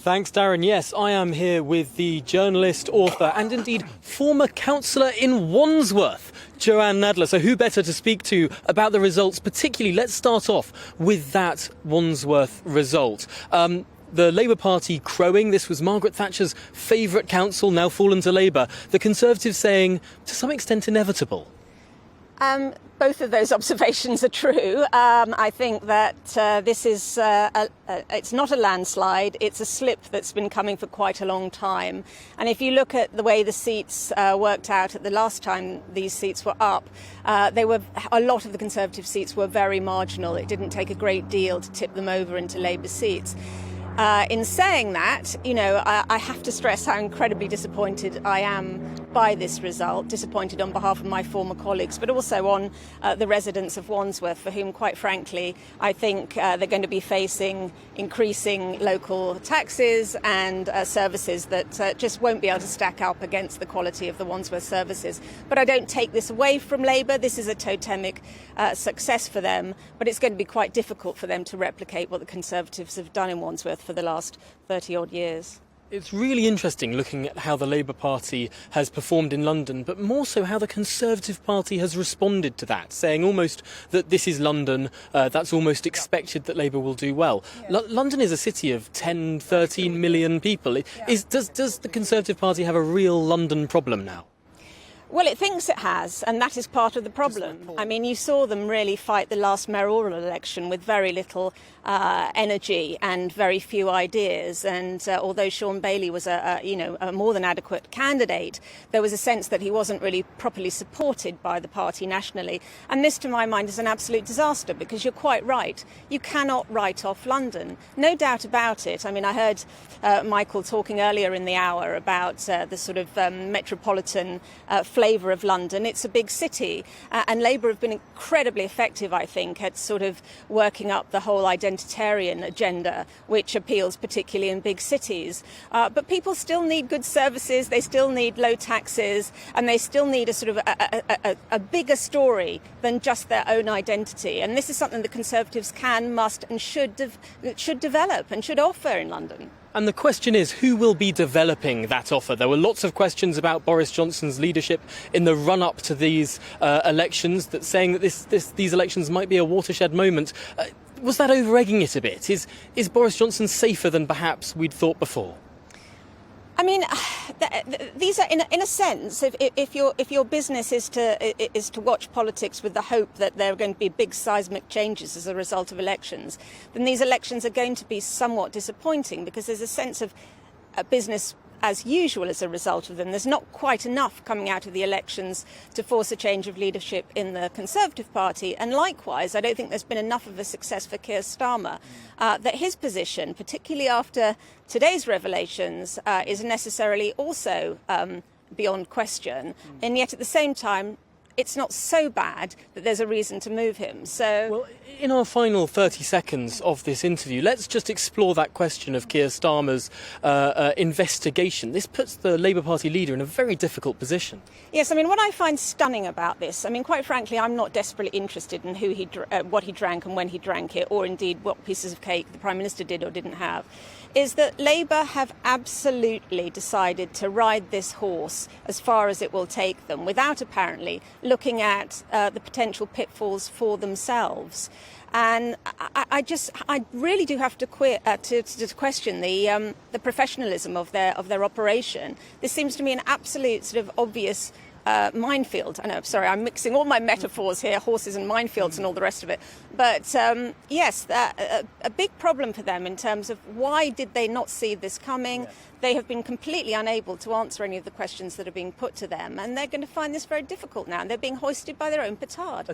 Thanks, Darren. Yes, I am here with the journalist, author and indeed former councillor in Wandsworth, Joanne Nadler. So who better to speak to about the results, particularly, let's start off with that Wandsworth result. The Labour Party crowing. This was Margaret Thatcher's favourite council, now fallen to Labour. The Conservatives saying, to some extent, inevitable. Both of those observations are true. I think that this is it's not a landslide, it's a slip that's been coming for quite a long time. And if you look at the way the seats worked out at the last time these seats were up, a lot of the Conservative seats were very marginal. It didn't take a great deal to tip them over into Labour seats. In saying that, I have to stress how incredibly disappointed I am by this result, disappointed on behalf of my former colleagues, but also on the residents of Wandsworth, for whom, quite frankly, I think they're going to be facing increasing local taxes and services that just won't be able to stack up against the quality of the Wandsworth services. But I don't take this away from Labour. This is a totemic success for them, but it's going to be quite difficult for them to replicate what the Conservatives have done in Wandsworth for the last 30-odd years. It's really interesting looking at how the Labour Party has performed in London, but more so how the Conservative Party has responded to that, saying almost that this is London, that's almost expected that Labour will do well. Yeah. London is a city of 10, 13 million people. Does the Conservative Party have a real London problem now? Well, it thinks it has, and that is part of the problem. I mean, you saw them really fight the last mayoral election with very little energy and very few ideas. And although Sean Bailey was a more than adequate candidate, there was a sense that he wasn't really properly supported by the party nationally. And this, to my mind, is an absolute disaster, because you're quite right. You cannot write off London. No doubt about it. I mean, I heard Michael talking earlier in the hour about the sort of metropolitan flavour of London. It's a big city, and Labour have been incredibly effective, I think, at sort of working up the whole identitarian agenda, which appeals particularly in big cities. But people still need good services, they still need low taxes, and they still need a sort of a bigger story than just their own identity. And this is something the Conservatives can, must and should develop and should offer in London. And the question is, who will be developing that offer? There were lots of questions about Boris Johnson's leadership in the run-up to these elections, that saying that these elections might be a watershed moment. Was that over-egging it a bit? Is Boris Johnson safer than perhaps we'd thought before? I mean, these are, in a sense, if your business is to watch politics with the hope that there are going to be big seismic changes as a result of elections, then these elections are going to be somewhat disappointing, because there's a sense of business as usual as a result of them. There's not quite enough coming out of the elections to force a change of leadership in the Conservative Party. And likewise, I don't think there's been enough of a success for Keir Starmer, that his position, particularly after today's revelations, is necessarily also beyond question. And yet at the same time, it's not so bad that there's a reason to move him. So, well, in our final 30 seconds of this interview, let's just explore that question of Keir Starmer's investigation. This puts the Labour Party leader in a very difficult position. Yes, I mean, what I find stunning about this, I mean, quite frankly, I'm not desperately interested in what he drank and when he drank it, or indeed what pieces of cake the Prime Minister did or didn't have, is that Labour have absolutely decided to ride this horse as far as it will take them, without apparently looking at the potential pitfalls for themselves. And I really do have to question the professionalism of their operation. This seems to me an absolute sort of obvious minefield. I know, sorry, I'm mixing all my metaphors here, horses and minefields and all the rest of it. But yes, a big problem for them in terms of why did they not see this coming? Yeah. They have been completely unable to answer any of the questions that are being put to them, and they're going to find this very difficult now, and they're being hoisted by their own petard.